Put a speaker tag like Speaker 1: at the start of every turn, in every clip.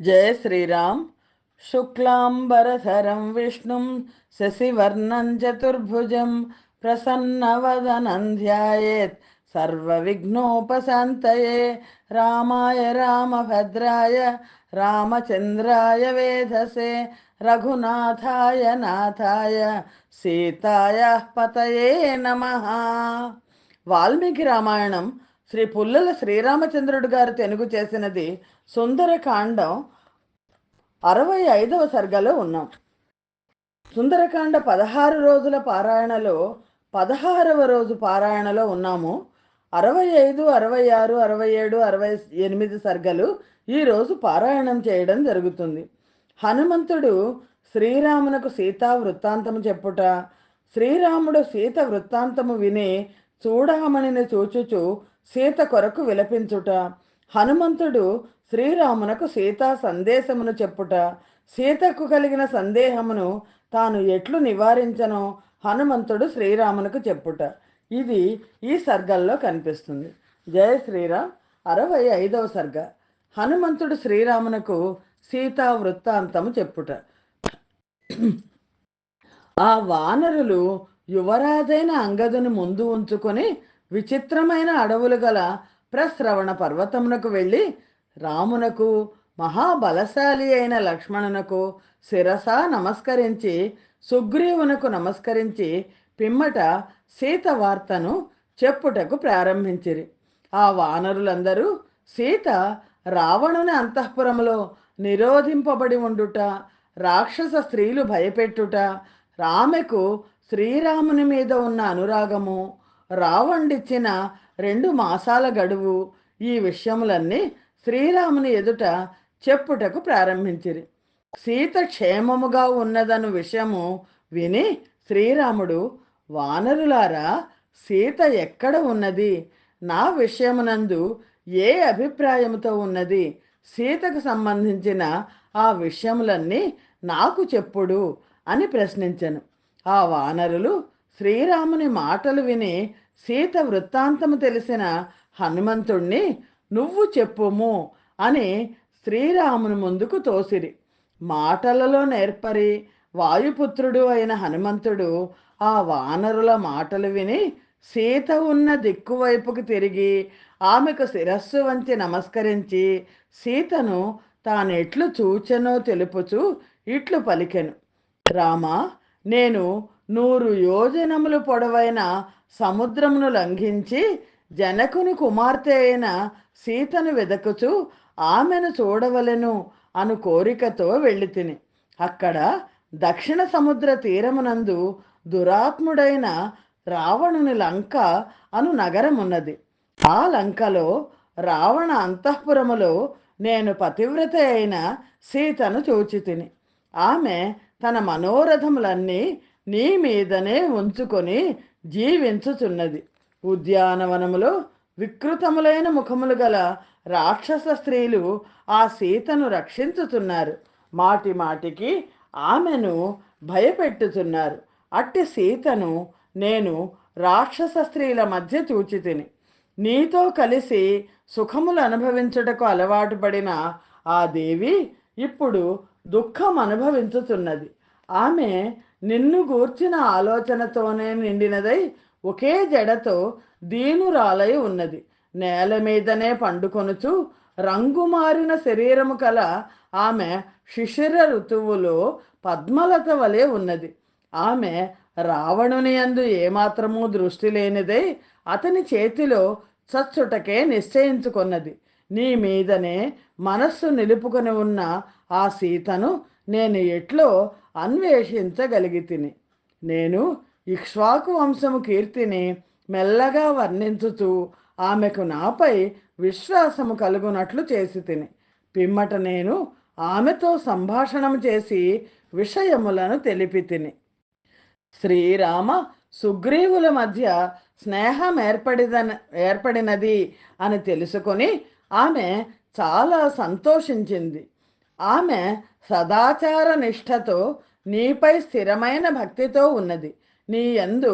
Speaker 1: जय श्री राम। शुक्लांबरधरं विष्णुं शशिवर्णं चतुर्भुजं प्रसन्नवदनं ध्यायेत् सर्वविघ्नोपशान्तये। रामाय रामभद्राय रामचन्द्राय वेधसे रघुनाथाय नाथाय सीताय पतये नमः। వాల్మీకి రామాయణం శ్రీ పుల్లల శ్రీరామచంద్రుడు గారు తెనుగు చేసినది సుందరకాండం 65వ సర్గలో ఉన్నాం. సుందరకాండ 16 రోజుల పారాయణలో 16వ రోజు పారాయణలో ఉన్నాము. 65, 66, 67, 68 సర్గలు ఈరోజు పారాయణం చేయడం జరుగుతుంది. హనుమంతుడు శ్రీరామునకు సీతా వృత్తాంతము చెప్పుట, శ్రీరాముడు సీత వృత్తాంతము విని చూడమణిని చూచుచు సీత కొరకు విలపించుట, హనుమంతుడు శ్రీరామునకు సీతా సందేశమును చెప్పుట, సీతకు కలిగిన సందేహమును తాను ఎట్లు నివారించనో హనుమంతుడు శ్రీరామునకు చెప్పుట, ఇది ఈ సర్గల్లో కనిపిస్తుంది. జయ శ్రీరామ్. 65వ సర్గ. హనుమంతుడు శ్రీరామునకు సీతా వృత్తాంతము చెప్పుట. ఆ వానరులు యువరాజైన అంగదుని ముందు ఉంచుకొని విచిత్రమైన అడవులు గల ప్రశ్రవణ పర్వతమునకు వెళ్ళి రామునకు మహాబలశాలి అయిన లక్ష్మణునకు శిరస నమస్కరించి సుగ్రీవునకు నమస్కరించి పిమ్మట సీత వార్తను చెప్పుటకు ప్రారంభించిరి. ఆ వానరులందరూ సీత రావణుని అంతఃపురములో నిరోధింపబడి ఉండుట, రాక్షస స్త్రీలు భయపెట్టుట, ఆమెకు శ్రీరాముని మీద ఉన్న అనురాగము, రావణుడిచ్చిన 2 మాసాల గడువు, ఈ విషయములన్నీ శ్రీరాముని ఎదుట చెప్పుటకు ప్రారంభించిరి. సీత క్షేమముగా ఉన్నదను విషయము విని శ్రీరాముడు, వానరులారా, సీత ఎక్కడ ఉన్నది? నా విషయమునందు ఏ అభిప్రాయముతో ఉన్నది? సీతకు సంబంధించిన ఆ విషయములన్నీ నాకు చెప్పుడు అని ప్రశ్నించెను. ఆ వానరులు శ్రీరాముని మాటలు విని సీత వృత్తాంతము తెలిసిన హనుమంతుణ్ణి నువ్వు చెప్పుము అని శ్రీరాముని ముందుకు తోసిరి. మాటలలో నేర్పరి వాయుపుత్రుడు అయిన హనుమంతుడు ఆ వానరుల మాటలు విని సీత ఉన్న దిక్కువైపుకు తిరిగి ఆమెకు శిరస్సు వంచి నమస్కరించి సీతను తానెట్లు చూచెనో తెలుపుచు ఇట్లు పలికెను. రామా, నేను 100 యోజనములు పొడవైన సముద్రమును లంఘించి జనకుని కుమార్తె అయిన సీతను వెదకుచు ఆమెను చూడవలెను అను కోరికతో వెళ్ళి తిని. అక్కడ దక్షిణ సముద్ర తీరమునందు దురాత్ముడైన రావణుని లంక అను నగరమున్నది. ఆ లంకలో రావణ అంతఃపురములో నేను పతివ్రత అయిన సీతను చూచి తిని. ఆమె తన మనోరథములన్నీ నీ మీదనే ఉంచుకొని జీవించుచున్నది. ఉద్యానవనములో వికృతములైన ముఖములు గల రాక్షస స్త్రీలు ఆ సీతను రక్షించుతున్నారు. మాటి మాటికి ఆమెను భయపెట్టుతున్నారు. అట్టి సీతను నేను రాక్షస స్త్రీల మధ్య చూచి తిని. నీతో కలిసి సుఖములు అనుభవించుటకు అలవాటు పడిన ఆ దేవి ఇప్పుడు దుఃఖం అనుభవించుతున్నది. ఆమె నిన్ను గూర్చిన ఆలోచనతోనే నిండినదై ఒకే జడతో దీనురాలై ఉన్నది. నేల మీదనే పండుకొనుచు రంగుమారిన శరీరము కల ఆమె శిశిర ఋతువులో పద్మలత వలె ఉన్నది. ఆమె రావణుని యందు ఏమాత్రమూ దృష్టి లేనిదై అతని చేతిలో చచ్చుటకే నిశ్చయించుకొన్నది. నీ మీదనే మనస్సు నిలుపుకొని ఉన్న ఆ సీతను నేను ఎట్లో అన్వేషించగలిగితిని. నేను ఇక్ష్వాకు వంశము కీర్తిని మెల్లగా వర్ణించుచు ఆమెకు నాపై విశ్వాసము కలుగునట్లు చేసి తిని. పిమ్మట నేను ఆమెతో సంభాషణం చేసి విషయములను తెలిపి తిని. శ్రీరామ సుగ్రీవుల మధ్య స్నేహం ఏర్పడినది అని తెలుసుకొని ఆమె చాలా సంతోషించింది. ఆమె సదాచార నిష్ఠతో నీపై స్థిరమైన భక్తితో ఉన్నది. నీ యందు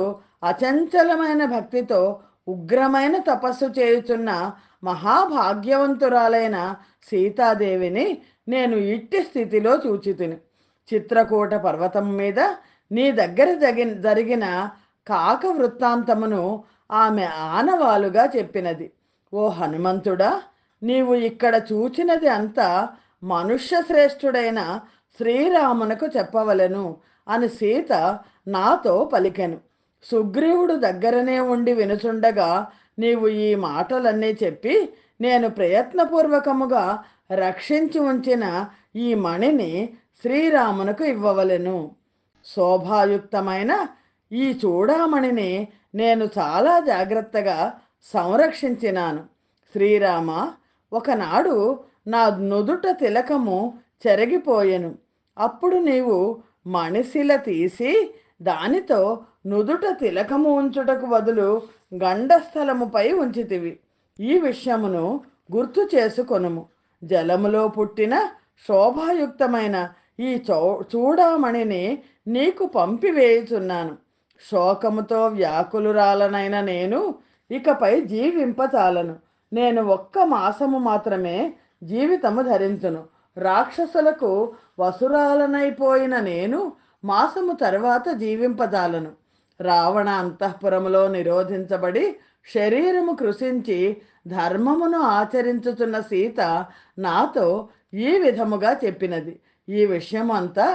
Speaker 1: అచంచలమైన భక్తితో ఉగ్రమైన తపస్సు చేయుచున్న మహాభాగ్యవంతురాలైన సీతాదేవిని నేను ఇట్టి స్థితిలో చూచితిని. చిత్రకూట పర్వతం మీద నీ దగ్గర జరిగిన కాక వృత్తాంతమును ఆమె ఆనవాలుగా చెప్పినది. ఓ హనుమంతుడా, నీవు ఇక్కడ చూచినది అంతా మనుష్య శ్రేష్ఠుడైన శ్రీరామునకు చెప్పవలెను అని సీత నాతో పలికెను. సుగ్రీవుడు దగ్గరనే ఉండి వినుచుండగా నీవు ఈ మాటలన్నీ చెప్పి నేను ప్రయత్నపూర్వకముగా రక్షించి ఉంచిన ఈ మణిని శ్రీరామునకు ఇవ్వవలెను. శోభాయుక్తమైన ఈ చూడామణిని నేను చాలా జాగ్రత్తగా సంరక్షించినాను. శ్రీరామ, ఒకనాడు నా నుదుట తిలకము చెరిగిపోయెను. అప్పుడు నీవు మణిశిల తీసి దానితో నుదుట తిలకము ఉంచుటకు బదులు గండస్థలముపై ఉంచితివి. ఈ విషయమును గుర్తు చేసుకొనుము. జలములో పుట్టిన శోభాయుక్తమైన ఈ చూడామణిని నీకు పంపివేయుచున్నాను. శోకముతో వ్యాకులురాలనైన నేను ఇకపై జీవింపచాలను. నేను 1 మాసము మాత్రమే జీవితము ధరించును. రాక్షసులకు వసురాలనైపోయిన నేను మాసము తర్వాత జీవింపజాలను. రావణ అంతఃపురములో నిరోధించబడి శరీరము కృషించి ధర్మమును ఆచరించుచున్న సీత నాతో ఈ విధముగా చెప్పినది. ఈ విషయమంతా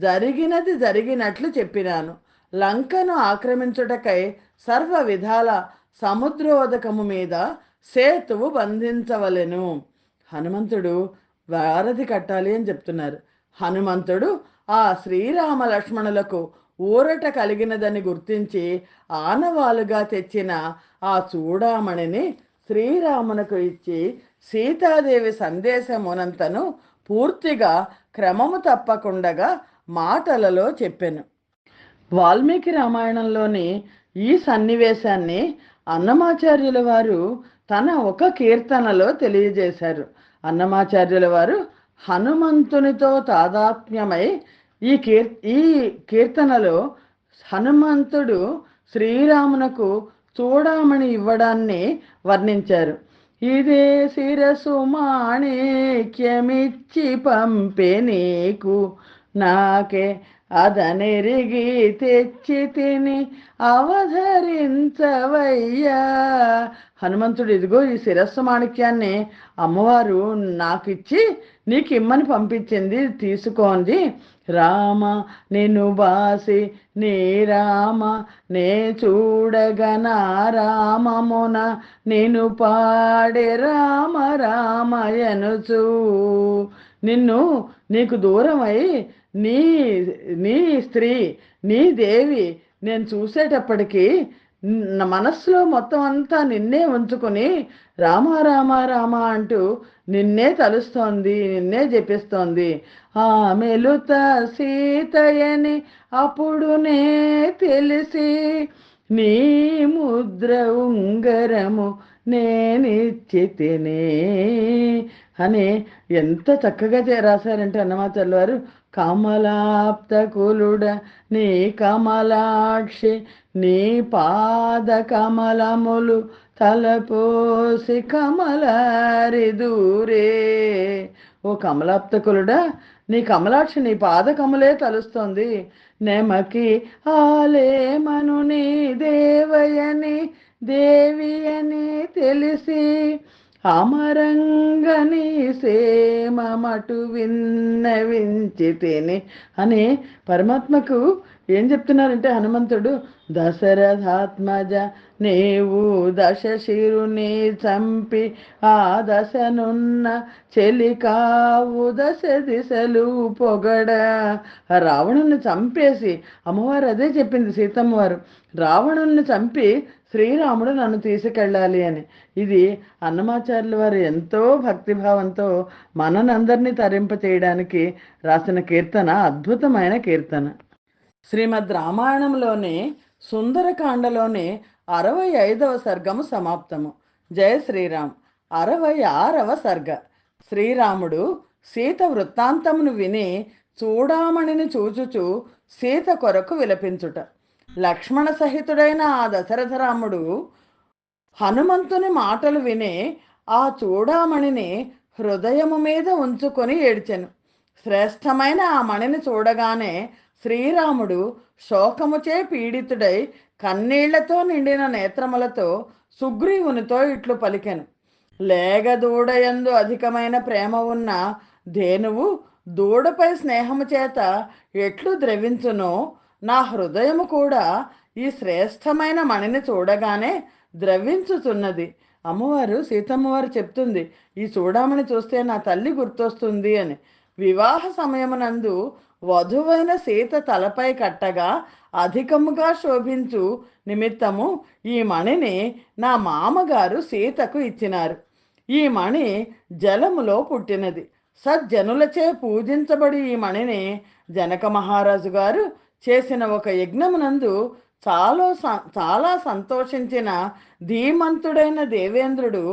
Speaker 1: జరిగినట్లు చెప్పినాను. లంకను ఆక్రమించుటకై సర్వ విధాల సముద్రోదకము మీద సేతువు బంధించవలెను. హనుమంతుడు వారధి కట్టాలి అని చెప్తున్నారు. హనుమంతుడు ఆ శ్రీరామ లక్ష్మణులకు ఊరట కలిగినదని గుర్తించి ఆనవాలుగా తెచ్చిన ఆ చూడామణిని శ్రీరామునకు ఇచ్చి సీతాదేవి సందేశమునంతను పూర్తిగా క్రమము తప్పకుండా మాటలలో చెప్పెను. వాల్మీకి రామాయణంలోని ఈ సన్నివేశాన్ని అన్నమాచార్యుల వారు తన ఒక కీర్తనలో తెలియజేశారు. అన్నమాచార్యుల వారు హనుమంతునితో తాదాత్మ్యమై ఈ కీర్తనలో హనుమంతుడు శ్రీరామునకు చూడామణి ఇవ్వడాన్ని వర్ణించారు. ఇదే శిరసు మాణిక్యమిచ్చి పంపే నీకు నాకే అదనెరిగి తెచ్చి తిని అవధరించవయ్యా. హనుమంతుడు ఇదిగో ఈ శిరస్సు మాణిక్యాన్ని అమ్మవారు నాకు ఇచ్చి నీకు ఇమ్మని పంపించింది, తీసుకోండి. రామ నిన్ను బాసి నీ రామ నే చూడగనా రామమున నిన్ను పాడే రామ రామయనుచు. నీకు దూరమై నీ నీ స్త్రీ నీ దేవి నేను చూసేటప్పటికీ మనస్సులో మొత్తం అంతా నిన్నే ఉంచుకొని రామ రామ రామ అంటూ నిన్నే తలుస్తోంది, నిన్నే జపిస్తోంది. ఆ మెలుత సీతయని అప్పుడునే తెలిసి నీ ముద్ర ఉంగరము నేనిచ్చితినే అని ఎంత చక్కగా రాశారంటే అన్నమాచార్యుల వారు. కమలాప్తకులుడ నీ కమలాక్షి నీ పాద కమలములు తలపోసి కమలారి దూరే. ఓ కమలాప్తకులుడా, నీ కమలాక్షి నీ పాద కమలే తలుస్తోంది. నెమకి ఆలేమను నీ దేవయని దేవి అని తెలిసి అమరంగని సేమటు విన్నవించి తిని అని పరమాత్మకు ఏం చెప్తున్నారంటే హనుమంతుడు, దశరథాత్మజ నీవు దశశిరుని చంపి ఆ దశనున్న చెలికావు దశ దిశలు పొగడ. రావణుని చంపేసి అమ్మవారు అదే చెప్పింది సీతమ్మ వారు, రావణుని చంపి శ్రీరాముడు నన్ను తీసుకెళ్ళాలి అని. ఇది అన్నమాచార్యుల వారు ఎంతో భక్తిభావంతో మనందరినీ తరింప చేయడానికి రాసిన కీర్తన, అద్భుతమైన కీర్తన. శ్రీమద్ రామాయణంలోని సుందరకాండలోని 65వ సర్గము సమాప్తము. జయ శ్రీరామ్. 66వ సర్గ. శ్రీరాముడు సీత వృత్తాంతమును విని చూడామణిని చూచుచు సీత కొరకు విలపించుట. లక్ష్మణ సహితుడైన ఆ దశరథరాముడు హనుమంతుని మాటలు విని ఆ చూడామణిని హృదయము మీద ఉంచుకొని ఏడ్చెను. శ్రేష్టమైన ఆ మణిని చూడగానే శ్రీరాముడు శోకముచే పీడితుడై కన్నీళ్లతో నిండిన నేత్రములతో సుగ్రీవునితో ఇట్లు పలికెను. లేగదూడయందు అధికమైన ప్రేమ ఉన్న ధేనువు దూడపై స్నేహము చేత ఎట్లు ద్రవించునో నా హృదయము కూడా ఈ శ్రేష్టమైన మణిని చూడగానే ద్రవించుతున్నది. అమ్మవారు సీతమ్మవారు చెప్తుంది, ఈ చూడమని చూస్తే నా తల్లి గుర్తొస్తుంది అని. వివాహ సమయమునందు వధువైన సీత తలపై కట్టగా అధికముగా శోభించు నిమిత్తము ఈ మణిని నా మామగారు సీతకు ఇచ్చినారు. ఈ మణి జలములో పుట్టినది. సజ్జనులచే పూజించబడి ఈ మణిని జనక మహారాజు గారు చేసిన ఒక యజ్ఞమునందు చాలా సంతోషించిన ధీమంతుడైన దేవేంద్రుడు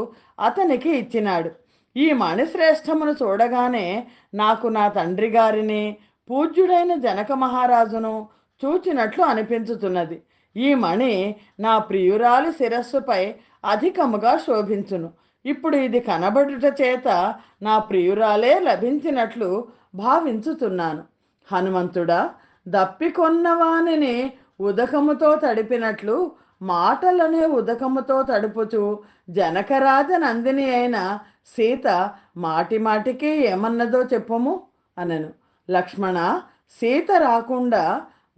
Speaker 1: అతనికి ఇచ్చినాడు. ఈ మణిశ్రేష్టమును చూడగానే నాకు నా తండ్రి గారిని పూజ్యుడైన జనక మహారాజును చూచినట్లు అనిపించుతున్నది. ఈ మణి నా ప్రియురాలి శిరస్సుపై అధికముగా శోభించును. ఇప్పుడు ఇది కనబడుట చేత నా ప్రియురాలే లభించినట్లు భావించుతున్నాను. హనుమంతుడా, దప్పికొన్నవానిని ఉదకముతో తడిపినట్లు మాటలనే ఉదకముతో తడుపుచు జనకరాజ నందిని అయిన సీత మాటి మాటికి ఏమన్నదో చెప్పుము అనను. లక్ష్మణ, సీత రాకుండా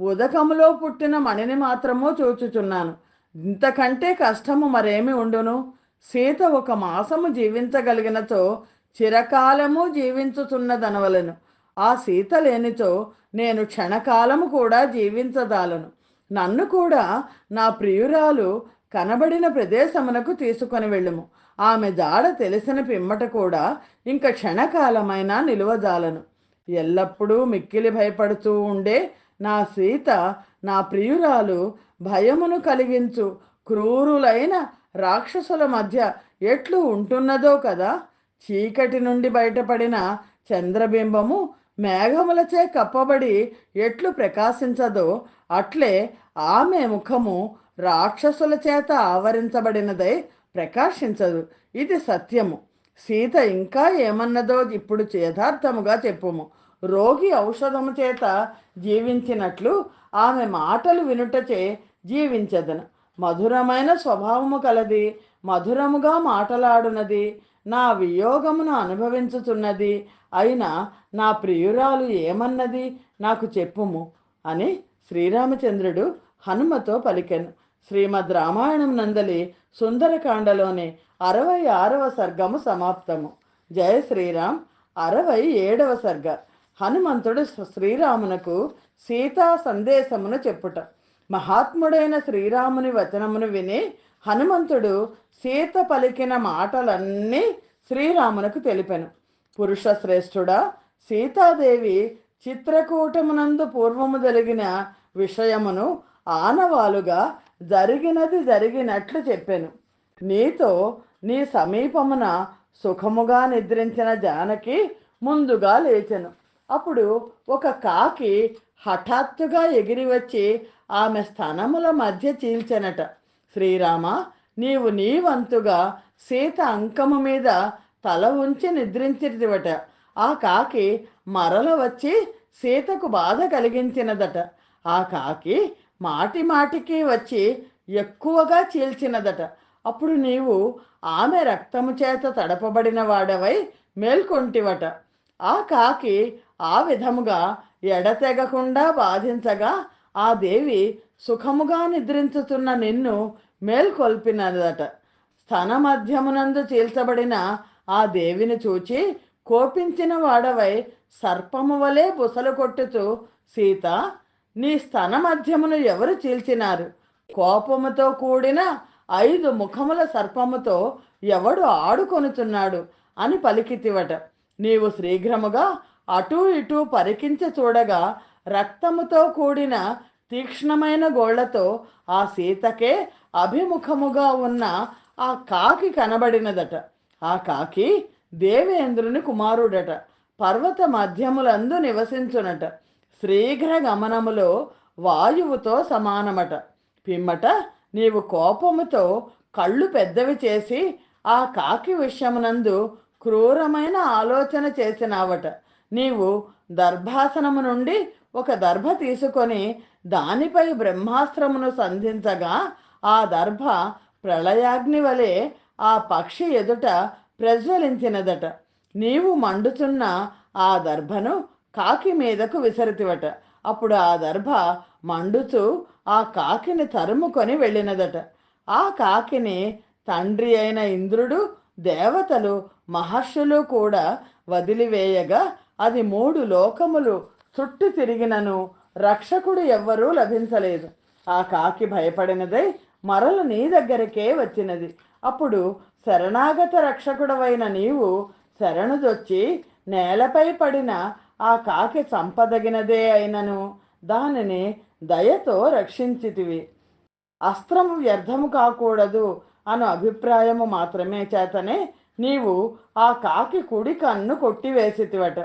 Speaker 1: ఉదకములో పుట్టిన మణిని మాత్రము చూచుచున్నాను. ఇంతకంటే కష్టము మరేమి ఉండును? సీత ఒక మాసము జీవించగలిగినతో చిరకాలము జీవించుచున్నదనవలను. ఆ సీత లేనితో నేను క్షణకాలము కూడా జీవించదాలను. నన్ను కూడా నా ప్రియురాలు కనబడిన ప్రదేశమునకు తీసుకొని వెళ్ళుము. ఆమె జాడ తెలిసిన పిమ్మట కూడా ఇంక క్షణకాలమైనా నిలువజాలను. ఎల్లప్పుడూ మిక్కిలి భయపడుతూ ఉండే నా సీత, నా ప్రియురాలు భయమును కలిగించు క్రూరులైన రాక్షసుల మధ్య ఎట్లు ఉంటున్నదో కదా. చీకటి నుండి బయటపడిన చంద్రబింబము మేఘములచే కప్పబడి ఎట్లు ప్రకాశించదో అట్లే ఆమె ముఖము రాక్షసుల చేత ఆవరించబడినదై ప్రకాశించదు. ఇది సత్యము. సీత ఇంకా ఏమన్నదో ఇప్పుడు యథార్థముగా చెప్పుము. రోగి ఔషధము చేత జీవించినట్లు ఆమె మాటలు వినుటచే జీవించదను. మధురమైన స్వభావము కలది, మధురముగా మాటలాడునది, నా వియోగమును అనుభవించుతున్నది అయినా నా ప్రియురాలు ఏమన్నది నాకు చెప్పుము అని శ్రీరామచంద్రుడు హనుమతో పలికెను. శ్రీమద్ రామాయణం నందలి సుందరకాండలోని 66వ సర్గము సమాప్తము. జయ శ్రీరామ్. 67వ సర్గ. హనుమంతుడు శ్రీరామునకు సీతా సందేశమును చెప్పుట. మహాత్ముడైన శ్రీరాముని వచనమును విని హనుమంతుడు సీత పలికిన మాటలన్నీ శ్రీరామునకు తెలిపెను. పురుష శ్రేష్ఠుడా, సీతాదేవి చిత్రకూటమునందు పూర్వము జరిగిన విషయమును ఆనవాలుగా జరిగినట్లు చెప్పెను. నీతో నీ సమీపమున సుఖముగా నిద్రించిన జానకి ముందుగా లేచెను. అప్పుడు ఒక కాకి హఠాత్తుగా ఎగిరి వచ్చి ఆమె స్తనముల మధ్య చీల్చెనట. శ్రీరామ, నీవు నీ వంతుగా సీత అంకము మీద తల ఉంచి నిద్రించితివట. ఆ కాకి మరల వచ్చి సీతకు బాధ కలిగించినదట. ఆ కాకి మాటి మాటికి వచ్చి ఎక్కువగా చీల్చినదట. అప్పుడు నీవు ఆమె రక్తము చేత తడపబడిన వాడవై మేల్కొంటివట. ఆ కాకి ఆ విధముగా ఎడతెగకుండా బాధించగా ఆ దేవి సుఖముగా నిద్రించుతున్న నిన్ను మేల్కొల్పినదట. స్తన మధ్యమునందు చీల్చబడిన ఆ దేవిని చూచి కోపించిన వాడవై సర్పము వలె బుసలు కొట్టుతూ, సీత, నీ స్తన మధ్యమును ఎవరు చీల్చినారు? కోపముతో కూడిన 5 ముఖముల సర్పముతో ఎవడు ఆడుకొనుచున్నాడు అని పలికితివట. నీవు శీఘ్రముగా అటూ ఇటూ పరికించి చూడగా రక్తముతో కూడిన తీక్ష్ణమైన గోళ్లతో ఆ సీతకే అభిముఖముగా ఉన్న ఆ కాకి కనబడినదట. ఆ కాకి దేవేంద్రుని కుమారుడట. పర్వత మధ్యములందు నివసించునట. శీఘ్ర గమనములో వాయువుతో సమానమట. పిమ్మట నీవు కోపముతో కళ్ళు పెద్దవి చేసి ఆ కాకి విషయమునందు క్రూరమైన ఆలోచన చేసినావట. నీవు దర్భాసనము నుండి ఒక దర్భ తీసుకొని దానిపై బ్రహ్మాస్త్రమును సంధించగా ఆ దర్భ ప్రళయాగ్ని వలె ఆ పక్షి ఎదుట ప్రజ్వలించినదట. నీవు మండుచున్న ఆ దర్భను కాకి మీదకు విసరితివట. అప్పుడు ఆ దర్భ మండుచు ఆ కాకిని తరుముకొని వెళ్ళినదట. ఆ కాకిని తండ్రి అయిన ఇంద్రుడు, దేవతలు, మహర్షులు కూడా వదిలివేయగా అది 3 లోకములు చుట్టి తిరిగినను రక్షకుడు ఎవ్వరూ లభించలేదు. ఆ కాకి భయపడినదై మరల నీ దగ్గరకే వచ్చినది. అప్పుడు శరణాగత రక్షకుడవైన నీవు శరణుదొచ్చి నేలపై పడిన ఆ కాకి సంపదగినదే అయినను దానిని దయతో రక్షించితివి. అస్త్రము వ్యర్థము కాకూడదు అను అభిప్రాయము మాత్రమే చేతనే నీవు ఆ కాకి కుడి కన్ను కొట్టివేసితివట.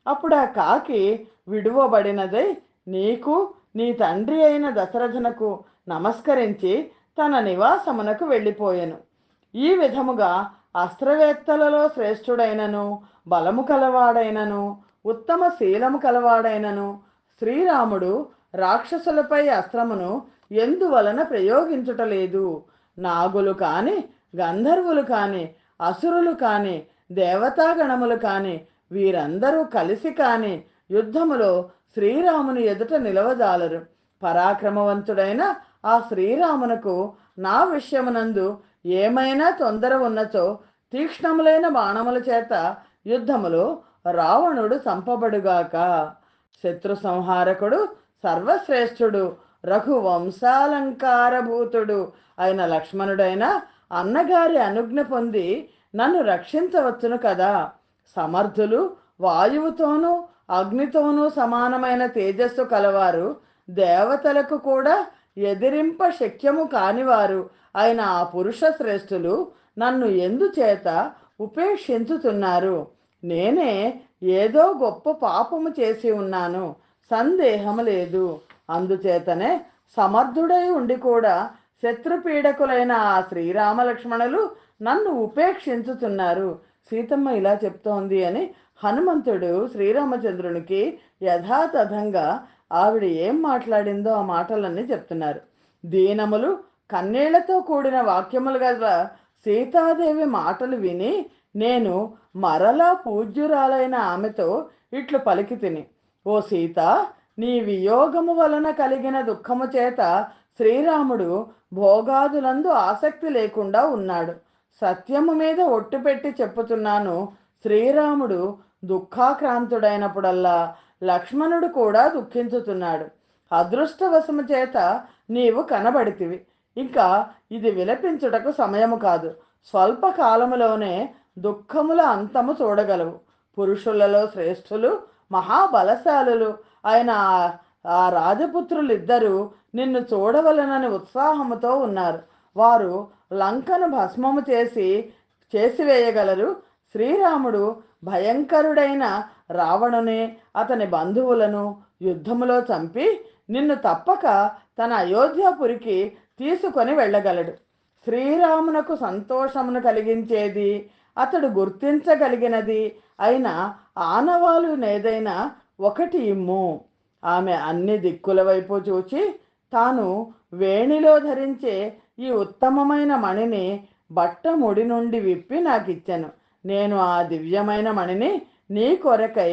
Speaker 1: అప్పుడు ఆ కాకి విడువబడినదై నీకు నీ తండ్రి అయిన దశరథునకు నమస్కరించి తన నివాసమునకు వెళ్ళిపోయెను. ఈ విధముగా అస్త్రవేత్తలలో శ్రేష్ఠుడైనను, బలము కలవాడైనను, ఉత్తమ శీలము కలవాడైనను శ్రీరాముడు రాక్షసులపై అస్త్రమును ఎందువలన ప్రయోగించుటలేదు? నాగులు కాని, గంధర్వులు కాని, అసురులు కాని, దేవతాగణములు కాని వీరందరూ కలిసి కాని యుద్ధములో శ్రీరాముని ఎదుట నిలవజాలరు. పరాక్రమవంతుడైన ఆ శ్రీరామునకు నా విషయమునందు ఏమైనా తొందర ఉన్నచో తీక్ష్ణములైన బాణముల చేత యుద్ధములో రావణుడు చంపబడుగాక. శత్రు సంహారకుడు, సర్వశ్రేష్ఠుడు, రఘువంశాలంకారభూతుడు అయిన లక్ష్మణుడైన అన్నగారి అనుజ్ఞ పొంది నన్ను రక్షించవచ్చును కదా. సమర్థులు, వాయువుతోనూ అగ్నితోనూ సమానమైన తేజస్సు కలవారు, దేవతలకు కూడా ఎదిరింప శక్యము కానివారు అయిన ఆ పురుష శ్రేష్ఠులు నన్ను ఎందుచేత ఉపేక్షించుతున్నారు? నేనే ఏదో గొప్ప పాపము చేసి ఉన్నాను, సందేహము లేదు. అందుచేతనే సమర్థుడై ఉండి కూడా శత్రుపీడకులైన ఆ శ్రీరామలక్ష్మణులు నన్ను ఉపేక్షించుతున్నారు. సీతమ్మ ఇలా చెప్తోంది అని హనుమంతుడు శ్రీరామచంద్రునికి యథాతథంగా ఆవిడ ఏం మాట్లాడిందో ఆ మాటలన్నీ చెప్తున్నారు. దీనములు, కన్నీళ్లతో కూడిన వాక్యములు గల సీతాదేవి మాటలు విని నేను మరలా పూజ్యురాలైన ఆమెతో ఇట్లు పలికి తిని, ఓ సీత, నీ వియోగము వలన కలిగిన దుఃఖము చేత శ్రీరాముడు భోగాదులందు ఆసక్తి లేకుండా ఉన్నాడు. సత్యము మీద ఒట్టు పెట్టి చెప్పుతున్నాను, శ్రీరాముడు దుఃఖాక్రాంతుడైనప్పుడల్లా లక్ష్మణుడు కూడా దుఃఖించుతున్నాడు. అదృష్టవశము చేత నీవు కనబడితివి. ఇంకా ఇది విలపించుటకు సమయము కాదు. స్వల్ప కాలములోనే దుఃఖముల అంతము చూడగలవు. పురుషులలో శ్రేష్ఠులు, మహాబలశాలులు అయిన ఆ రాజపుత్రులిద్దరూ నిన్ను చూడవలనని ఉత్సాహముతో ఉన్నారు. వారు లంకను భస్మము చేసివేయగలరు. శ్రీరాముడు భయంకరుడైన రావణుని, అతని బంధువులను యుద్ధములో చంపి నిన్ను తప్పక తన అయోధ్యాపురికి తీసుకొని వెళ్ళగలడు. శ్రీరామునకు సంతోషమును కలిగించేది, అతడు గుర్తించగలిగినది అయిన ఆనవాలు నేదైనా ఒకటి ఇమ్ము. ఆమె అన్ని దిక్కుల వైపు చూచి తాను వేణిలో ధరించే ఈ ఉత్తమమైన మణిని బట్ట ముడి నుండి విప్పి నాకిచ్చెను. నేను ఆ దివ్యమైన మణిని నీ కొరకై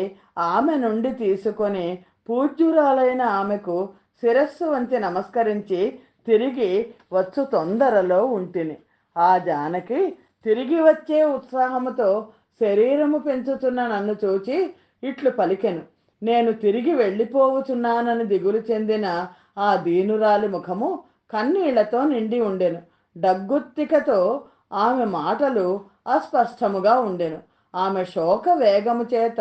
Speaker 1: ఆమె నుండి తీసుకొని పూజ్యురాలైన ఆమెకు శిరస్సు వంచి నమస్కరించి తిరిగి వచ్చు తొందరలో ఉంటిని. ఆ జానకి తిరిగి వచ్చే ఉత్సాహముతో శరీరము పెంచుతున్న నన్ను చూచి ఇట్లు పలికెను. నేను తిరిగి వెళ్ళిపోవుచున్నానని దిగులు చెందిన ఆ దీనురాలి ముఖము కన్నీళ్లతో నిండి ఉండెను. డగ్గుత్తికతో ఆమె మాటలు అస్పష్టముగా ఉండెను. ఆమె శోక వేగము చేత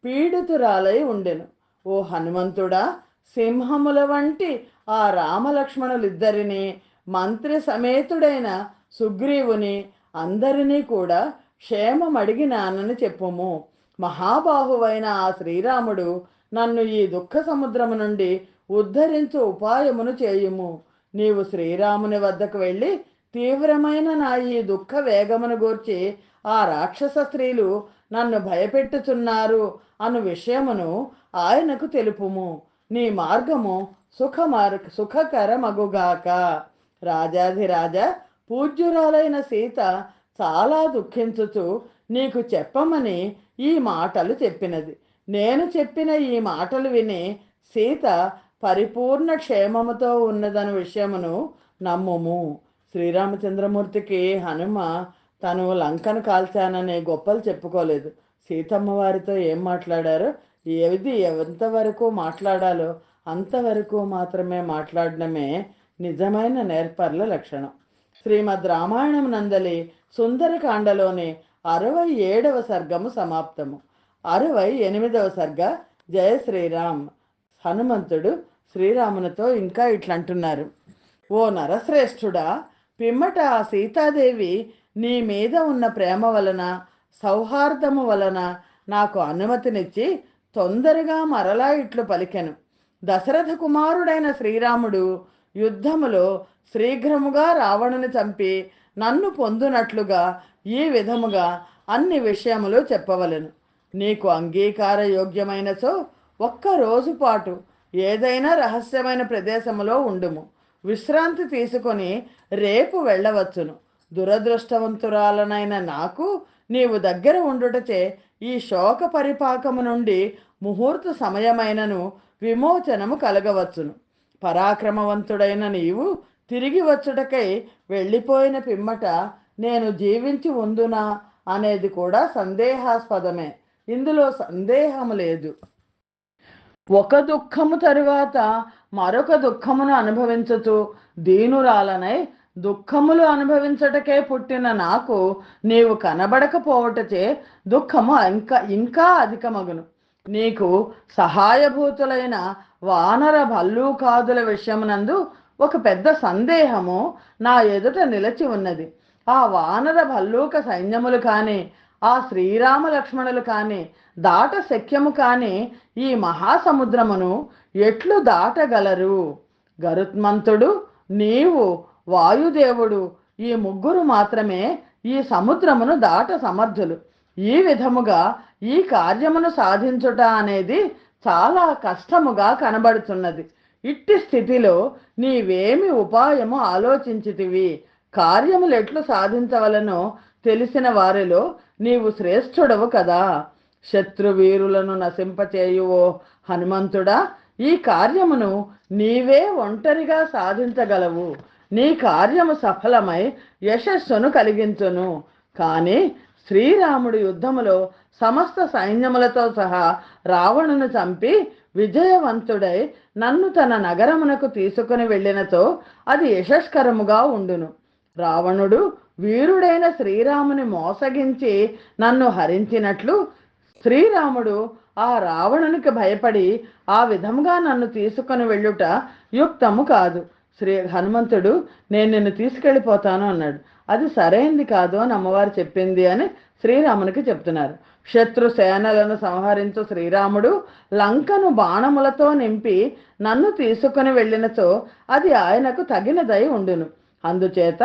Speaker 1: పీడితురాలై ఉండెను. ఓ హనుమంతుడా, సింహముల వంటి ఆ రామలక్ష్మణులిద్దరినీ, మంత్రి సమేతుడైన సుగ్రీవుని అందరినీ కూడా క్షేమమడిగినానని చెప్పుము. మహాబాహువైన ఆ శ్రీరాముడు నన్ను ఈ దుఃఖ సముద్రము నుండి ఉద్ధరించు ఉపాయమును చేయుము. నీవు శ్రీరాముని వద్దకు వెళ్ళి తీవ్రమైన నా ఈ దుఃఖ వేగమును గూర్చి ఆ రాక్షస స్త్రీలు నన్ను భయపెట్టుచున్నారు అను విషయమును ఆయనకు తెలుపుము. నీ మార్గము సుఖకరమగుగాక. రాజాధిరాజ, పూజ్యురాలైన సీత చాలా దుఃఖించుచు నీకు చెప్పమని ఈ మాటలు చెప్పినది. నేను చెప్పిన ఈ మాటలు విని సీత పరిపూర్ణ క్షేమముతో ఉన్నదను విషయమును నమ్ముము. శ్రీరామచంద్రమూర్తికి హనుమ తను లంకను కాల్చాననే గొప్పలు చెప్పుకోలేదు. సీతమ్మ వారితో ఏం మాట్లాడారో, ఏది ఎంతవరకు మాట్లాడాలో అంతవరకు మాత్రమే మాట్లాడడమే నిజమైన నేర్పర్ల లక్షణం. శ్రీమద్ రామాయణం నందలి సుందరకాండలోని 67వ సర్గము సమాప్తము. 68వ సర్గ జయ శ్రీరామ్. హనుమంతుడు శ్రీరామునితో ఇంకా ఇట్లంటున్నారు. ఓ నరశ్రేష్ఠుడా, పిమ్మట ఆ సీతాదేవి నీ మీద ఉన్న ప్రేమ వలన, సౌహార్దము వలన నాకు అనుమతినిచ్చి తొందరగా మరలా ఇట్లు పలికెను. దశరథ కుమారుడైన శ్రీరాముడు యుద్ధములో శీఘ్రముగా రావణుని చంపి నన్ను పొందునట్లుగా ఈ విధముగా అన్ని విషయములు చెప్పవలెను. నీకు అంగీకార యోగ్యమైనచో ఒక్క రోజు పాటు ఏదైనా రహస్యమైన ప్రదేశములో ఉండుము. విశ్రాంతి తీసుకొని రేపు వెళ్ళవచ్చును. దురదృష్టవంతురాలనైన నాకు నీవు దగ్గర ఉండుటచే ఈ శోక పరిపాకము నుండి ముహూర్త సమయమైనను విమోచనము కలగవచ్చును. పరాక్రమవంతుడైన నీవు తిరిగి వచ్చుటకై వెళ్ళిపోయిన పిమ్మట నేను జీవించి ఉందునా అనేది కూడా సందేహాస్పదమే. ఇందులో సందేహము లేదు. ఒక దుఃఖము తరువాత మరొక దుఃఖమును అనుభవించుతూ దీనురాలనై దుఃఖములు అనుభవించటకే పుట్టిన నాకు నీవు కనబడకపోవటచే దుఃఖము ఇంకా అధికమగును. నీకు సహాయభూతులైన వానర భల్లూకాదుల విషయమునందు ఒక పెద్ద సందేహము నా ఎదుట నిలిచి ఉన్నది. ఆ వానర భల్లూక సైన్యములు కాని, ఆ శ్రీరామ లక్ష్మణులు కాని దాట శక్యము కాని ఈ మహాసముద్రమును ఎట్లు దాటగలరు? గరుత్మంతుడు, నీవు, వాయుదేవుడు ఈ ముగ్గురు మాత్రమే ఈ సముద్రమును దాట సమర్థులు. ఈ విధముగా ఈ కార్యమును సాధించుట అనేది చాలా కష్టముగా కనబడుతున్నది. ఇట్టి స్థితిలో నీవేమి ఉపాయము ఆలోచించితివి? కార్యములు ఎట్లు సాధించవలనో తెలిసిన వారిలో నీవు శ్రేష్ఠుడవు కదా. శత్రువీరులను నశింపచేయువో హనుమంతుడా, ఈ కార్యమును నీవే ఒంటరిగా సాధించగలవు. నీ కార్యము సఫలమై యశస్సును కలిగించును. కానీ శ్రీరాముడు యుద్ధములో సమస్త సైన్యములతో సహా రావణును చంపి విజయవంతుడై నన్ను తన నగరమునకు తీసుకుని వెళ్ళినతో అది యశస్కరముగా ఉండును. రావణుడు వీరుడైన శ్రీరాముని మోసగించి నన్ను హరించినట్లు శ్రీరాముడు ఆ రావణునికి భయపడి ఆ విధముగా నన్ను తీసుకొని వెళ్ళుట యుక్తము కాదు. హనుమంతుడు, నేను నిన్ను తీసుకెళ్ళిపోతాను అన్నాడు. అది సరైంది కాదు అని అమ్మవారు చెప్పింది అని శ్రీరామునికి చెప్తున్నారు. శత్రు సేనలను సంహరించు శ్రీరాముడు లంకను బాణములతో నింపి నన్ను తీసుకుని వెళ్ళినచో అది ఆయనకు తగినదై ఉండును. అందుచేత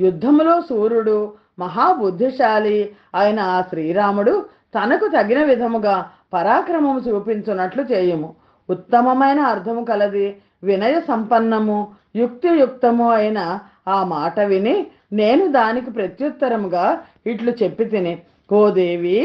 Speaker 1: యుద్ధములో సూర్యుడు మహాబుద్ధిశాలి అయిన ఆ శ్రీరాముడు తనకు తగిన విధముగా పరాక్రమము చూపించున్నట్లు చేయుము. ఉత్తమమైన అర్థము కలది, వినయ సంపన్నము, యుక్తియుక్తము అయిన ఆ మాట విని నేను దానికి ప్రత్యుత్తరముగా ఇట్లు చెప్పి తిని, ఓ దేవి,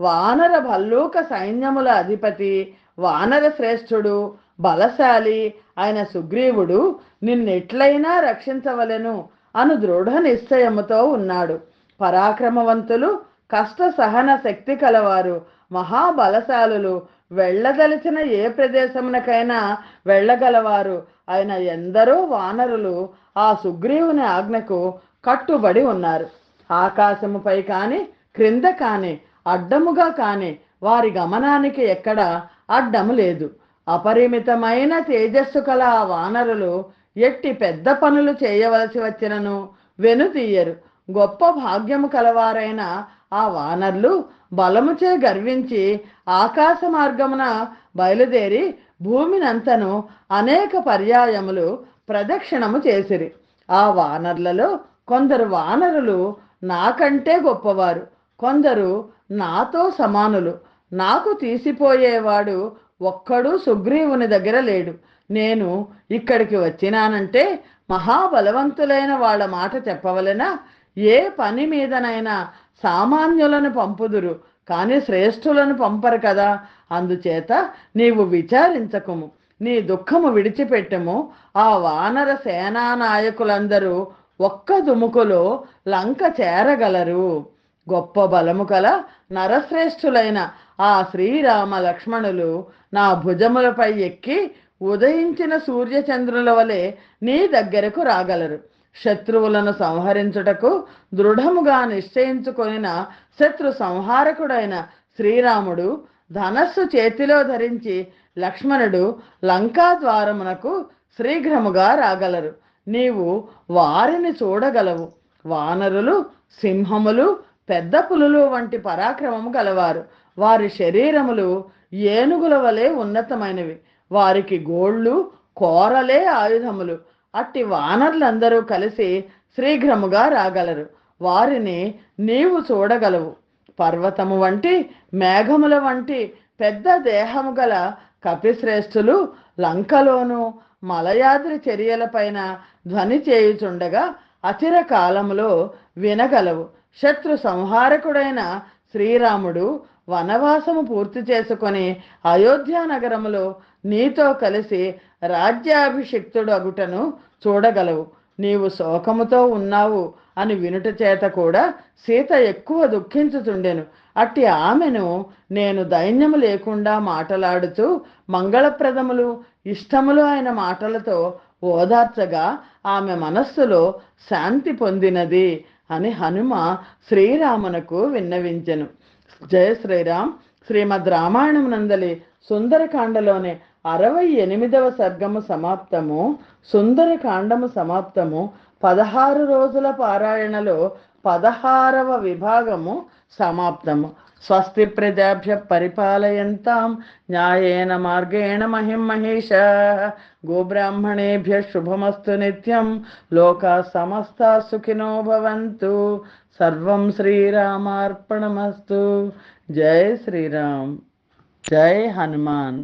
Speaker 1: వానర భల్లూక సైన్యముల అధిపతి, వానర శ్రేష్ఠుడు, బలశాలి ఆయన సుగ్రీవుడు నిన్నెట్లయినా రక్షించవలెను అను దృఢ నిశ్చయముతో ఉన్నాడు. పరాక్రమవంతులు, కష్ట సహన శక్తి కలవారు, మహాబలశాలులు, వెళ్ళదలిచిన ఏ ప్రదేశమునకైనా వెళ్ళగలవారు ఆయన ఎందరో వానరులు ఆ సుగ్రీవుని ఆజ్ఞకు కట్టుబడి ఉన్నారు. ఆకాశముపై కాని క్రింద కాని అడ్డముగా కాని వారి గమనానికి ఎక్కడ అడ్డము లేదు. అపరిమితమైన తేజస్సు కల ఆ వానరులు ఎట్టి పెద్ద పనులు చేయవలసి వచ్చినను వెనుతీయరు. గొప్ప భాగ్యము కలవారైన ఆ వానర్లు బలముచే గర్వించి ఆకాశ మార్గమున బయలుదేరి భూమినంతను అనేక పర్యాయములు ప్రదక్షిణము చేసిరి. ఆ వానర్లలో కొందరు వానరులు నాకంటే గొప్పవారు, కొందరు నాతో సమానులు. నాకు తీసిపోయేవాడు ఒక్కడూ సుగ్రీవుని దగ్గర లేడు. నేను ఇక్కడికి వచ్చినానంటే మహాబలవంతులైన వాళ్ళ మాట చెప్పవలెనా? ఏ పని మీదనైనా సామాన్యులను పంపుదురు, కానీ శ్రేష్ఠులను పంపరు కదా. అందుచేత నీవు విచారించకుము, నీ దుఃఖము విడిచిపెట్టము. ఆ వానర సేనా నాయకులందరూ ఒక్క దుముకులో లంక చేరగలరు. గొప్ప బలము కల నరశ్రేష్ఠులైన ఆ శ్రీరామ లక్ష్మణులు నా భుజములపై ఎక్కి ఉదయించిన సూర్యచంద్రుల వలె నీ దగ్గరకు రాగలరు. శత్రువులను సంహరించుటకు దృఢముగా నిశ్చయించుకొనిన శత్రు సంహారకుడైన శ్రీరాముడు ధనస్సు చేతిలో ధరించి లక్ష్మణుడు లంకా ద్వారమునకు శీఘ్రముగా రాగలరు. నీవు వారిని చూడగలవు. వానరులు సింహములు పెద్ద పులులు వంటి పరాక్రమము గలవారు. వారి శరీరములు ఏనుగుల వలె ఉన్నతమైనవి. వారికి గోళ్ళు కోరలే ఆయుధములు. అట్టి వానరులందరూ కలిసి శీఘ్రముగా రాగలరు. వారిని నీవు చూడగలవు. పర్వతము వంటి మేఘముల వంటి పెద్ద దేహము గల కపిశ్రేష్ఠులు లంకలోను మలయాద్రి చర్యలపైన ధ్వని చేయుచుండగా అచిర కాలములో వినగలవు. శత్రు సంహారకుడైన శ్రీరాముడు వనవాసము పూర్తి చేసుకొని అయోధ్య నగరములో నీతో కలిసి రాజ్యాభిషిక్తుడు అగుటను చూడగలవు. నీవు శోకముతో ఉన్నావు అని వినుట చేత కూడా సీత ఎక్కువ దుఃఖించుచుండెను. అట్టి ఆమెను నేను దైన్యము లేకుండా మాటలాడుతూ మంగళప్రదములు ఇష్టములు అయిన మాటలతో ఓదార్చగా ఆమె మనస్సులో శాంతి పొందినది అని హనుమ శ్రీరామునకు విన్నవించెను. జయ శ్రీరామ్. శ్రీమద్ రామాయణం నందలి సుందరకాండలోని 68వ సర్గము సమాప్తము. సుందరకాండము సమాప్తము. 16 రోజుల పారాయణలో 16వ విభాగము సమాప్తము. స్వస్తి ప్రజాభ్య పరిపాలయంతాం న్యాయేన మార్గేణ మహిం మహేషాః. గోబ్రాహ్మణేభ్య శుభమస్తు నిత్యం. లోకా సమస్తా సుఖినో భవంతు. సర్వం శ్రీరామార్పణమస్తు. జై శ్రీరామ్. జై హనుమాన్.